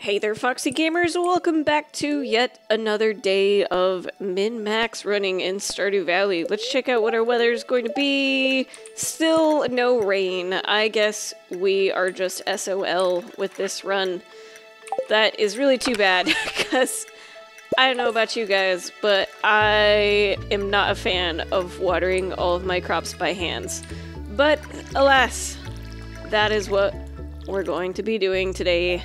Hey there, Foxy Gamers! Welcome back to yet another day of min-max running in Stardew Valley. Let's check out what our weather is going to be. Still no rain. I guess we are just SOL with this run. That is really too bad, because I don't know about you guys, but I am not a fan of watering all of my crops by hands. But alas, that is what we're going to be doing today.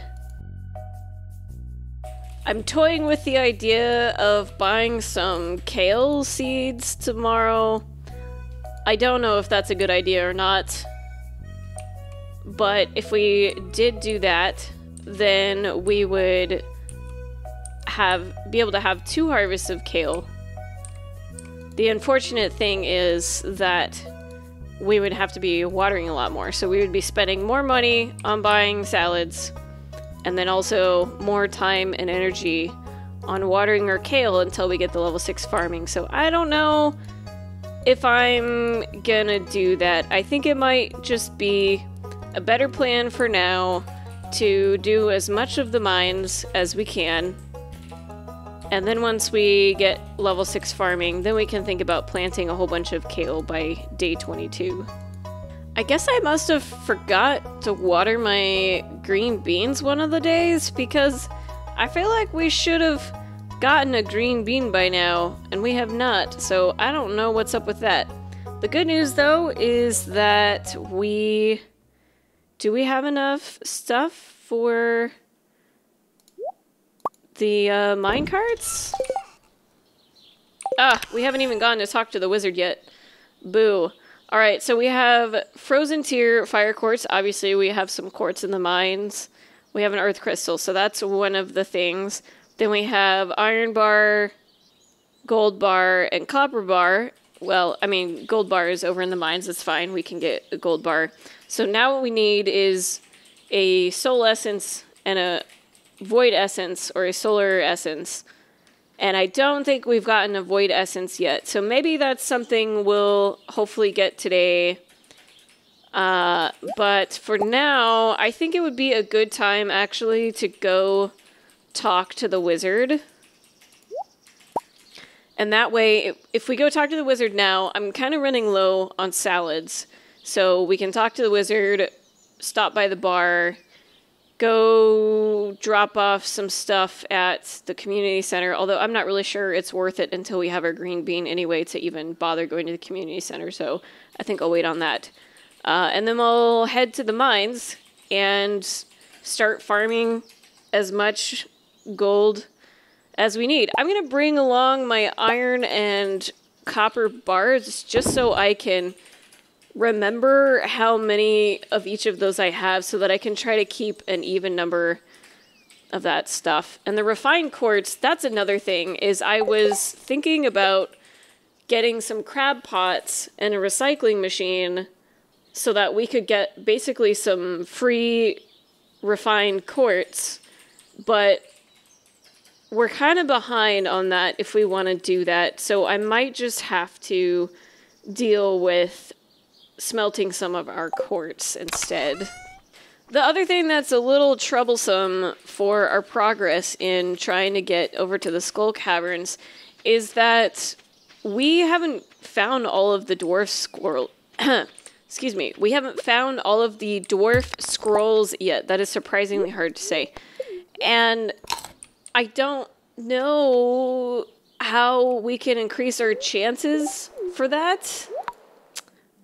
I'm toying with the idea of buying some kale seeds tomorrow. I don't know if that's a good idea or not. But if we did do that, then we would be able to have 2 harvests of kale. The unfortunate thing is that we would have to be watering a lot more, so we would be spending more money on buying salads, and then also more time and energy on watering our kale until we get the level 6 farming. So I don't know if I'm gonna do that. I think it might just be a better plan for now to do as much of the mines as we can. And then once we get level 6 farming, then we can think about planting a whole bunch of kale by day 22. I guess I must have forgot to water my green beans one of the days, because I feel like we should have gotten a green bean by now, and we have not, so I don't know what's up with that. The good news, though, is that do we have enough stuff for the mine carts? Ah, we haven't even gotten to talk to the wizard yet. Boo. Alright, so we have frozen tier fire quartz. Obviously, we have some quartz in the mines. We have an earth crystal, so that's one of the things. Then we have iron bar, gold bar, and copper bar. Well, I mean, gold bar is over in the mines. That's fine. We can get a gold bar. So now what we need is a soul essence and a void essence, or a solar essence. And I don't think we've gotten a void essence yet. So maybe that's something we'll hopefully get today. But for now, I think it would be a good time actually to go talk to the wizard. And that way, if we go talk to the wizard now, I'm kind of running low on salads. So we can talk to the wizard, stop by the bar, go drop off some stuff at the community center, although I'm not really sure it's worth it until we have our green bean anyway to even bother going to the community center, so I think I'll wait on that. And then we'll head to the mines and start farming as much gold as we need. I'm going to bring along my iron and copper bars just so I can remember how many of each of those I have, so that I can try to keep an even number of that stuff. And the refined quartz, that's another thing, is I was thinking about getting some crab pots and a recycling machine so that we could get basically some free refined quartz, but we're kind of behind on that if we want to do that, so I might just have to deal with smelting some of our quartz instead. The other thing that's a little troublesome for our progress in trying to get over to the Skull Caverns is that we haven't found all of the dwarf squirrel... Excuse me. We haven't found all of the dwarf scrolls yet. That is surprisingly hard to say. And I don't know how we can increase our chances for that.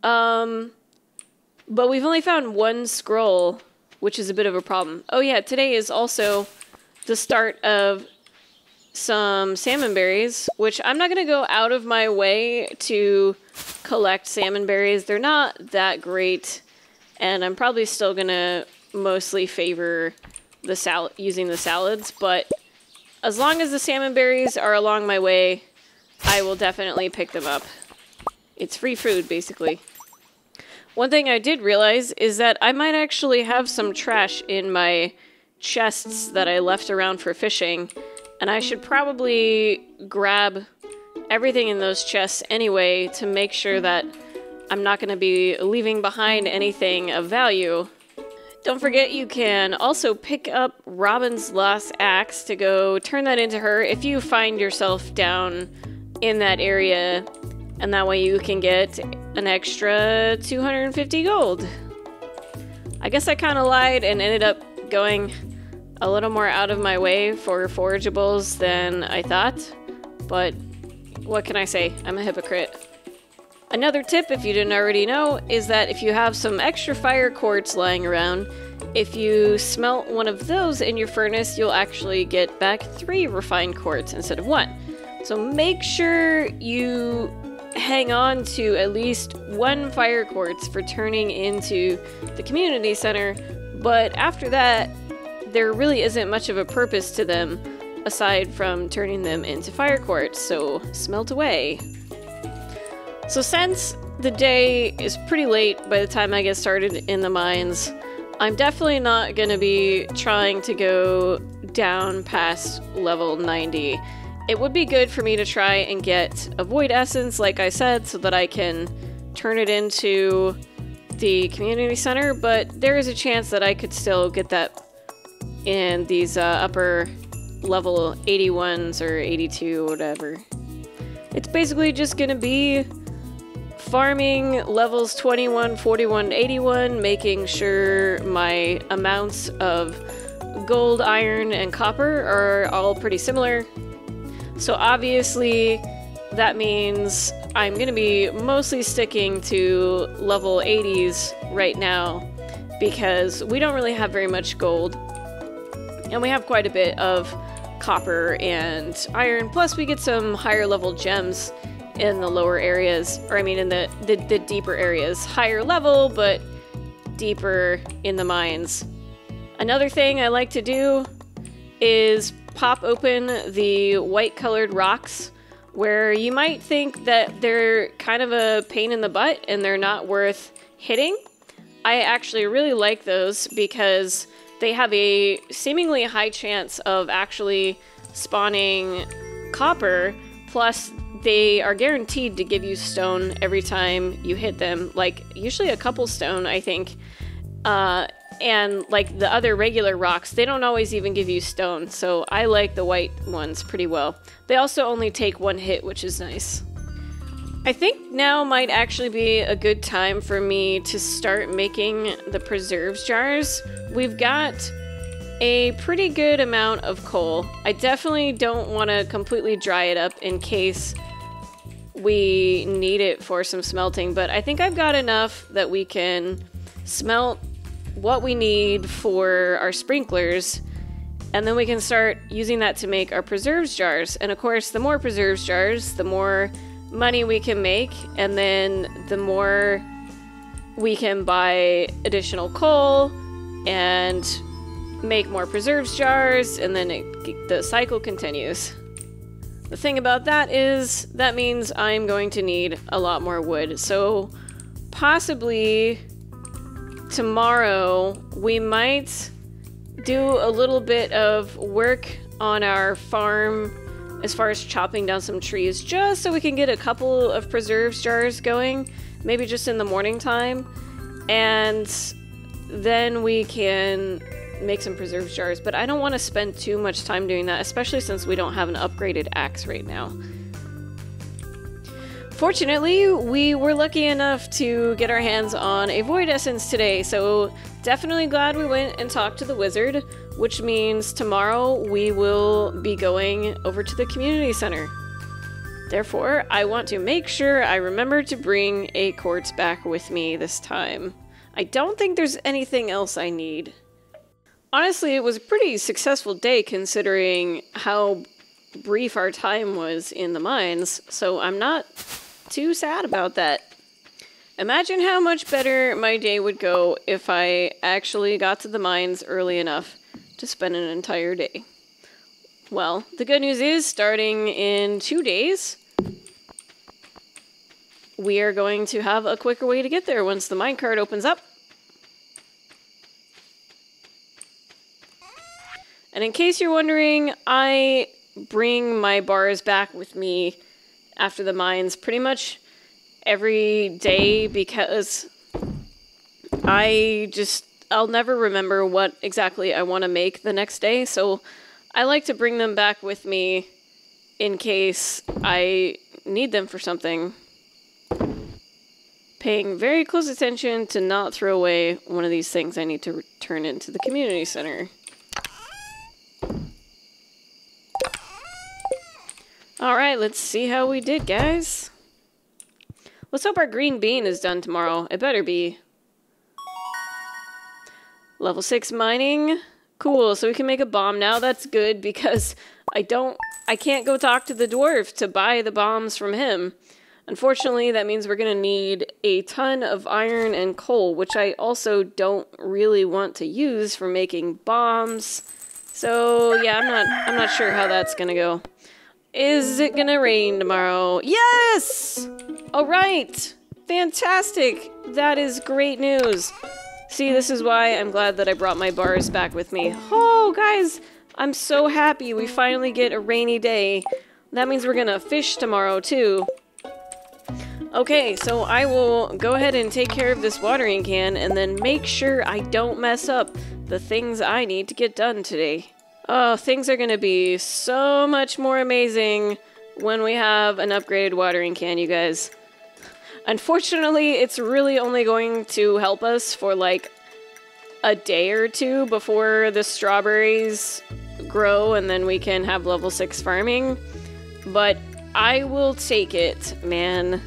But we've only found 1 scroll, which is a bit of a problem. Oh yeah, today is also the start of some salmon berries, which I'm not going to go out of my way to collect salmon berries. They're not that great, and I'm probably still going to mostly favor the using the salads, but as long as the salmon berries are along my way, I will definitely pick them up. It's free food, basically. One thing I did realize is that I might actually have some trash in my chests that I left around for fishing, and I should probably grab everything in those chests anyway to make sure that I'm not going to be leaving behind anything of value. Don't forget you can also pick up Robin's lost axe to go turn that into her if you find yourself down in that area, and that way you can get an extra 250 gold. I guess I kind of lied and ended up going a little more out of my way for forageables than I thought, but what can I say? I'm a hypocrite. Another tip, if you didn't already know, is that if you have some extra fire quartz lying around, if you smelt one of those in your furnace, you'll actually get back 3 refined quartz instead of 1. So make sure you hang on to at least 1 fire quartz for turning into the community center, but after that, there really isn't much of a purpose to them aside from turning them into fire quartz, so smelt away. So since the day is pretty late by the time I get started in the mines, I'm definitely not going to be trying to go down past level 90. It would be good for me to try and get a void essence, like I said, so that I can turn it into the community center, but there is a chance that I could still get that in these upper level 81s or 82, whatever. It's basically just going to be farming levels 21, 41, 81, making sure my amounts of gold, iron, and copper are all pretty similar. So obviously that means I'm going to be mostly sticking to level 80s right now because we don't really have very much gold. And we have quite a bit of copper and iron, plus we get some higher level gems in the lower areas, or I mean in the deeper areas. Higher level, but deeper in the mines. Another thing I like to do is pop open the white colored rocks where you might think that they're kind of a pain in the butt and they're not worth hitting. I actually really like those because they have a seemingly high chance of actually spawning copper, plus they are guaranteed to give you stone every time you hit them, like usually a couple stone, I think. And like the other regular rocks, they don't always even give you stone, so I like the white ones pretty well. They also only take 1 hit, which is nice. I think now might actually be a good time for me to start making the preserves jars. We've got a pretty good amount of coal. I definitely don't want to completely dry it up in case we need it for some smelting, but I think I've got enough that we can smelt what we need for our sprinklers, and then we can start using that to make our preserves jars. And of course, the more preserves jars, the more money we can make, and then the more we can buy additional coal and make more preserves jars, and then the cycle continues. The thing about that is that means I'm going to need a lot more wood, so possibly tomorrow we might do a little bit of work on our farm as far as chopping down some trees, just so we can get a couple of preserves jars going, maybe just in the morning time, and then we can make some preserves jars. But I don't want to spend too much time doing that, especially since we don't have an upgraded axe right now. Fortunately, we were lucky enough to get our hands on a void essence today, so definitely glad we went and talked to the wizard, which means tomorrow we will be going over to the community center. Therefore, I want to make sure I remember to bring a quartz back with me this time. I don't think there's anything else I need. Honestly, it was a pretty successful day considering how brief our time was in the mines, so I'm not too sad about that. Imagine how much better my day would go if I actually got to the mines early enough to spend an entire day. Well, the good news is, starting in 2 days, we are going to have a quicker way to get there once the minecart opens up. And in case you're wondering, I bring my bars back with me after the mines pretty much every day because I I'll never remember what exactly I want to make the next day, so I like to bring them back with me in case I need them for something. Paying very close attention to not throw away one of these things I need to turn into the community center. Alright, let's see how we did, guys. Let's hope our green bean is done tomorrow. It better be. Level 6 mining. Cool, so we can make a bomb now. That's good because I can't go talk to the dwarf to buy the bombs from him. Unfortunately, that means we're gonna need a ton of iron and coal, which I also don't really want to use for making bombs. So yeah, I'm not sure how that's gonna go. Is it gonna rain tomorrow? Yes! Alright! Fantastic! That is great news. See, this is why I'm glad that I brought my bars back with me. Oh, guys! I'm so happy we finally get a rainy day. That means we're gonna fish tomorrow, too. Okay, so I will go ahead and take care of this watering can and then make sure I don't mess up the things I need to get done today. Oh, things are gonna be so much more amazing when we have an upgraded watering can, you guys. Unfortunately, it's really only going to help us for like a day or two before the strawberries grow and then we can have level 6 farming. But I will take it, man.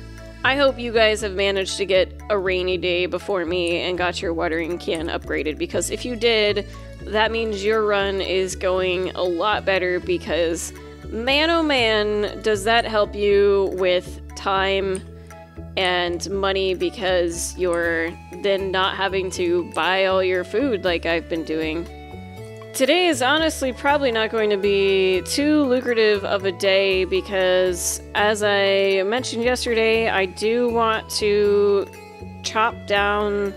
I hope you guys have managed to get a rainy day before me and got your watering can upgraded, because if you did, that means your run is going a lot better, because man oh man does that help you with time and money, because you're then not having to buy all your food like I've been doing. Today is honestly probably not going to be too lucrative of a day because, as I mentioned yesterday, I do want to chop down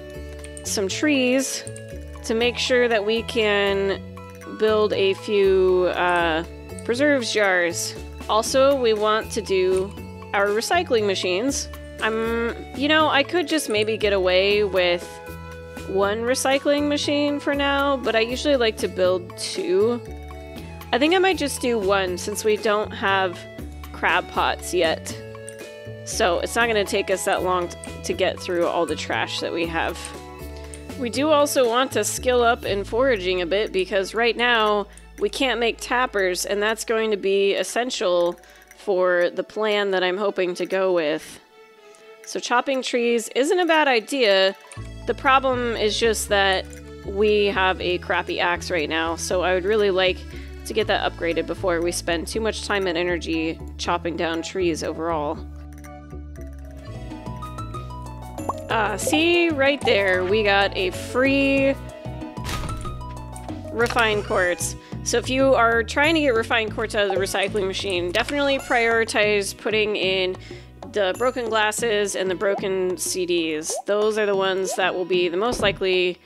some trees to make sure that we can build a few preserves jars. Also, we want to do our recycling machines. You know, I could just maybe get away with one recycling machine for now, but I usually like to build 2. I think I might just do 1 since we don't have crab pots yet. So it's not going to take us that long to get through all the trash that we have. We do also want to skill up in foraging a bit, because right now we can't make tappers, and that's going to be essential for the plan that I'm hoping to go with. So chopping trees isn't a bad idea. The problem is just that we have a crappy axe right now, so I would really like to get that upgraded before we spend too much time and energy chopping down trees overall. See, right there, we got a free refined quartz. So if you are trying to get refined quartz out of the recycling machine, definitely prioritize putting in the broken glasses and the broken CDs. Those are the ones that will be the most likely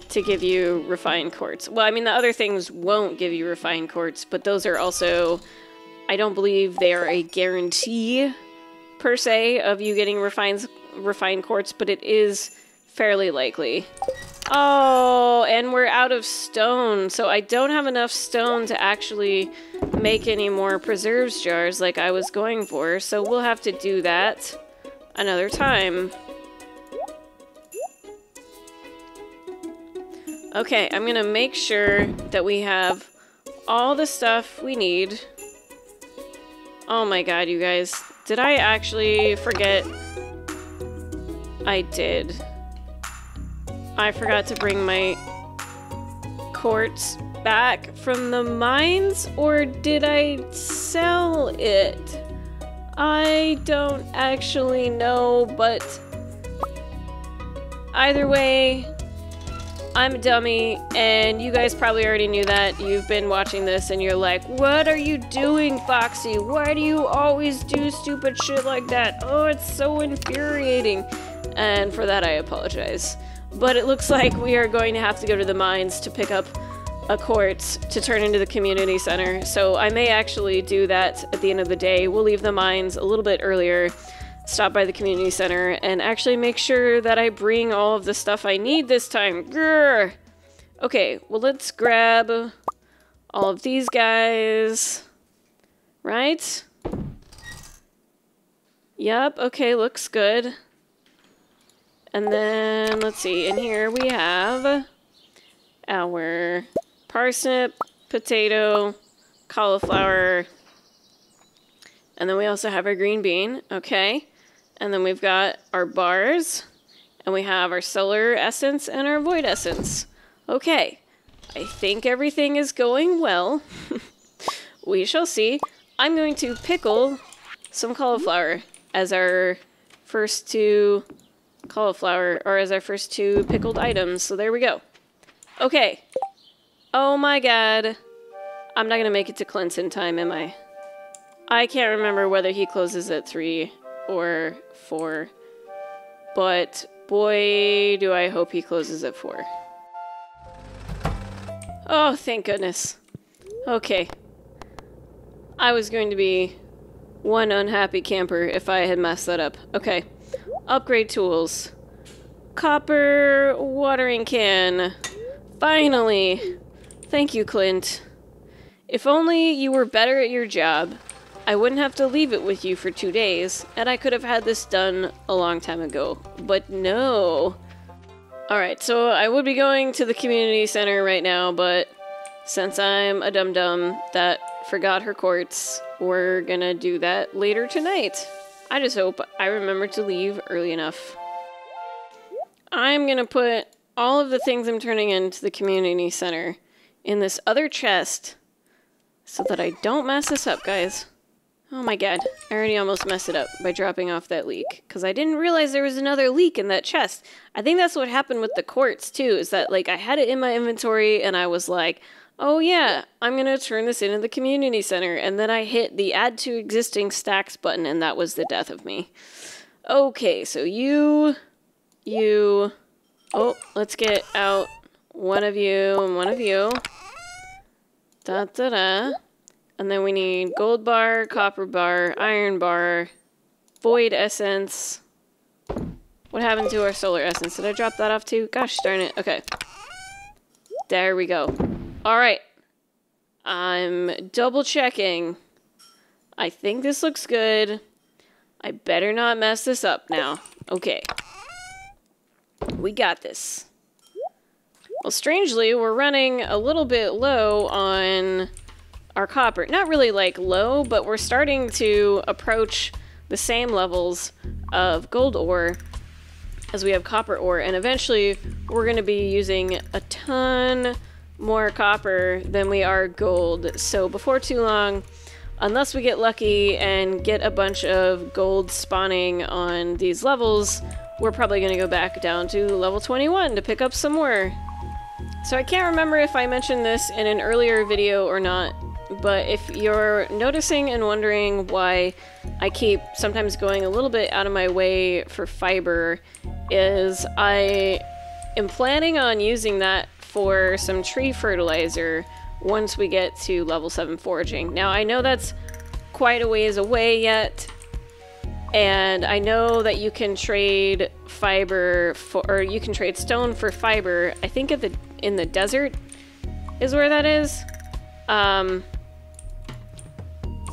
to give you refined quartz. Well, I mean, the other things won't give you refined quartz, but those are also, I don't believe they are a guarantee per se of you getting refined quartz, but it is fairly likely. Oh, and we're out of stone, so I don't have enough stone to actually make any more preserves jars like I was going for, so we'll have to do that another time. Okay, I'm gonna make sure that we have all the stuff we need. Oh my god, you guys. Did I actually forget? I did. I forgot to bring my quartz back from the mines, or did I sell it? I don't actually know, but either way, I'm a dummy, and you guys probably already knew that. You've been watching this and you're like, what are you doing, Foxy? Why do you always do stupid shit like that? Oh, it's so infuriating. And for that, I apologize. But it looks like we are going to have to go to the mines to pick up a quartz to turn into the community center. So I may actually do that at the end of the day. We'll leave the mines a little bit earlier stop by the community center and actually make sure that I bring all of the stuff I need this time. Grr. Okay, well, let's grab all of these guys. Right? Yep, okay, looks good. And then, let's see, in here we have our parsnip, potato, cauliflower, and then we also have our green bean, okay. And then we've got our bars, and we have our solar essence and our void essence. Okay, I think everything is going well. We shall see. I'm going to pickle some cauliflower as our first two pickled items. So there we go. Okay. Oh my god. I'm not gonna make it to Clint's in time, am I? I can't remember whether he closes at 3 or 4. But boy, do I hope he closes at 4. Oh, thank goodness. Okay. I was going to be one unhappy camper if I had messed that up. Okay. Upgrade tools. Copper watering can. Finally. Thank you, Clint. If only you were better at your job, I wouldn't have to leave it with you for 2 days, and I could have had this done a long time ago. But no. Alright, so I would be going to the community center right now, but since I'm a dum-dum that forgot her quartz, we're gonna do that later tonight. I just hope I remember to leave early enough. I'm gonna put all of the things I'm turning into the community center in this other chest so that I don't mess this up, guys. Oh my god, I already almost messed it up by dropping off that leek, because I didn't realize there was another leek in that chest. I think that's what happened with the quartz, too, is that, like, I had it in my inventory, and I was like, oh yeah, I'm gonna turn this into the community center, and then I hit the add to existing stacks button, and that was the death of me. Okay, so you, oh, let's get out one of you and one of you. Da-da-da. And then we need gold bar, copper bar, iron bar, void essence. What happened to our solar essence? Did I drop that off too? Gosh darn it. Okay. There we go. Alright. I'm double checking. I think this looks good. I better not mess this up now. Okay. We got this. Well, strangely, we're running a little bit low on our copper. Not really like low, but we're starting to approach the same levels of gold ore as we have copper ore, and eventually we're going to be using a ton more copper than we are gold. So before too long, unless we get lucky and get a bunch of gold spawning on these levels, we're probably going to go back down to level 21 to pick up some more. So I can't remember if I mentioned this in an earlier video or not, but if you're noticing and wondering why I keep sometimes going a little bit out of my way for fiber, is I am planning on using that for some tree fertilizer once we get to level 7 foraging. Now I know that's quite a ways away yet, and I know that you can trade fiber for, or you can trade stone for fiber. I think in the desert is where that is.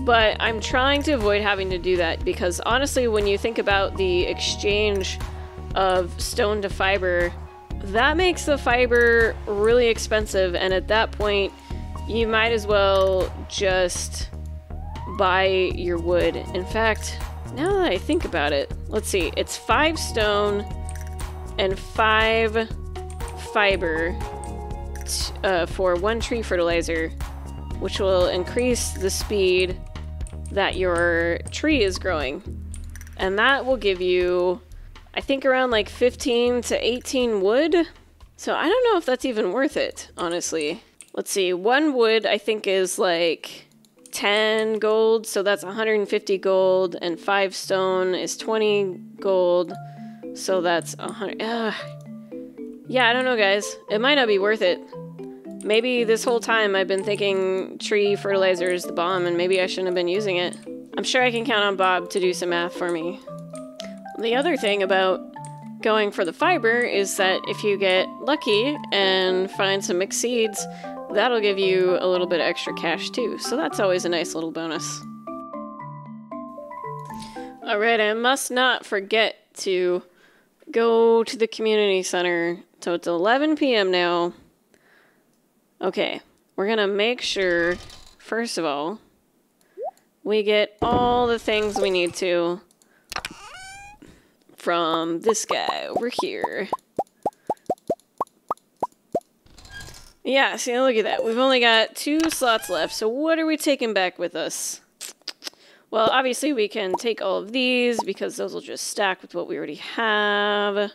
But I'm trying to avoid having to do that because honestly, when you think about the exchange of stone to fiber, that makes the fiber really expensive, and at that point, you might as well just buy your wood. In fact, now that I think about it, let's see, it's 5 stone and 5 fiber for 1 tree fertilizer, which will increase the speed that your tree is growing. And that will give you, I think, around like 15 to 18 wood. So I don't know if that's even worth it, honestly. Let's see, 1 wood I think is like 10 gold, so that's 150 gold, and 5 stone is 20 gold, so that's 100. Yeah, I don't know, guys. It might not be worth it. Maybe this whole time I've been thinking tree fertilizer is the bomb, and maybe I shouldn't have been using it. I'm sure I can count on Bob to do some math for me. The other thing about going for the fiber is that if you get lucky and find some mixed seeds, that'll give you a little bit of extra cash too. So that's always a nice little bonus. Alright, I must not forget to go to the community center. So it's 11 p.m. now. Okay, we're gonna make sure, first of all, we get all the things we need to from this guy over here. Yeah, see, look at that. We've only got 2 slots left, so what are we taking back with us? Well, obviously we can take all of these because those will just stack with what we already have.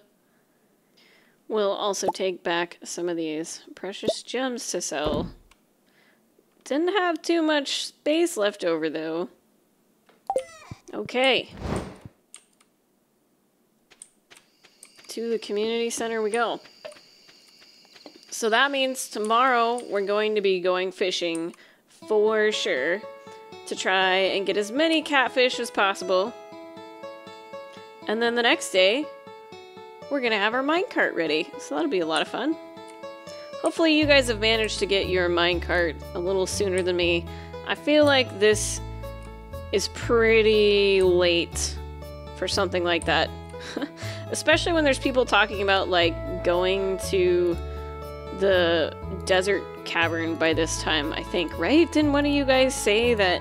We'll also take back some of these precious gems to sell. Didn't have too much space left over, though. Okay. To the community center we go. So that means tomorrow we're going to be going fishing for sure to try and get as many catfish as possible. And then the next day, we're gonna have our minecart ready. So that'll be a lot of fun. Hopefully you guys have managed to get your minecart a little sooner than me. I feel like this is pretty late for something like that. Especially when there's people talking about like going to the desert cavern by this time, I think, right? Didn't one of you guys say that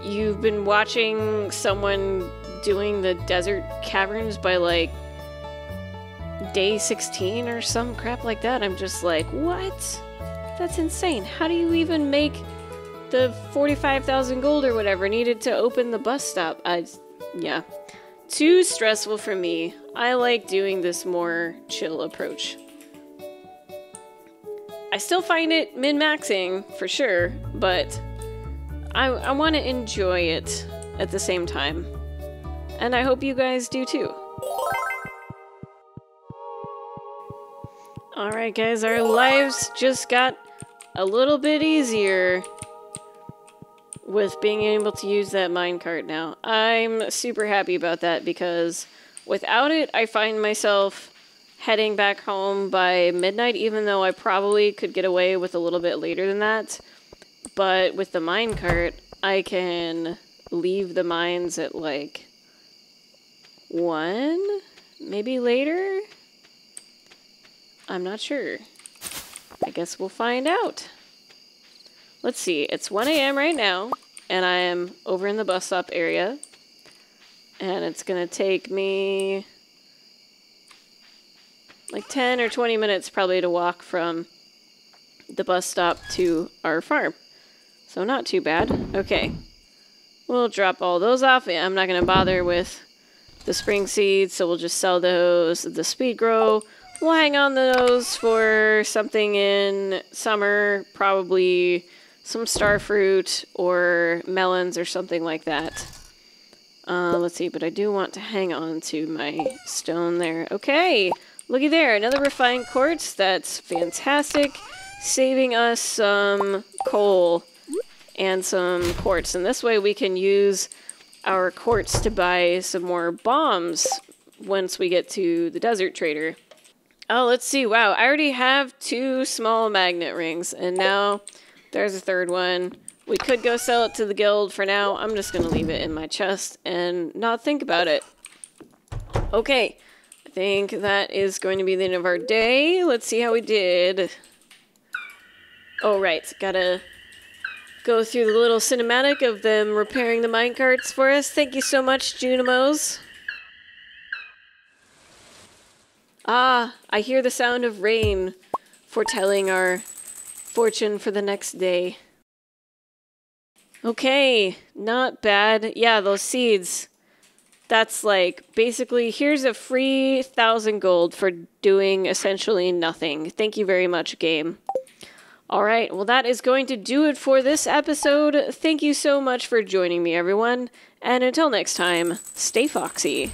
you've been watching someone doing the desert caverns by like day 16 or some crap like that? I'm just like, what? That's insane. How do you even make the 45,000 gold or whatever needed to open the bus stop? Yeah. Too stressful for me. I like doing this more chill approach. I still find it min-maxing, for sure, but I want to enjoy it at the same time. And I hope you guys do too. Alright guys, our lives just got a little bit easier with being able to use that minecart now. I'm super happy about that because without it, I find myself heading back home by midnight, even though I probably could get away with a little bit later than that. But with the minecart, I can leave the mines at like 1, maybe later? I'm not sure. I guess we'll find out. Let's see, it's 1 a.m. right now, and I am over in the bus stop area. And it's gonna take me like 10 or 20 minutes probably to walk from the bus stop to our farm. So not too bad. Okay. We'll drop all those off. I'm not going to bother with the spring seeds, so we'll just sell those. The speed grow, we'll hang on those for something in summer, probably some star fruit or melons or something like that. Let's see, but I do want to hang on to my stone there. Okay. Looky there, another refined quartz. That's fantastic. Saving us some coal and some quartz. And this way we can use our quartz to buy some more bombs once we get to the desert trader. Oh, let's see. Wow, I already have 2 small magnet rings. And now there's a 3rd one. We could go sell it to the guild. For now, I'm just going to leave it in my chest and not think about it. Okay. I think that is going to be the end of our day. Let's see how we did. Oh, right. Gotta go through the little cinematic of them repairing the minecarts for us. Thank you so much, Junimos. Ah, I hear the sound of rain foretelling our fortune for the next day. Okay, not bad. Yeah, those seeds. That's like, basically, here's a free 1,000 gold for doing essentially nothing. Thank you very much, game. Alright, well that is going to do it for this episode. Thank you so much for joining me, everyone. And until next time, stay foxy.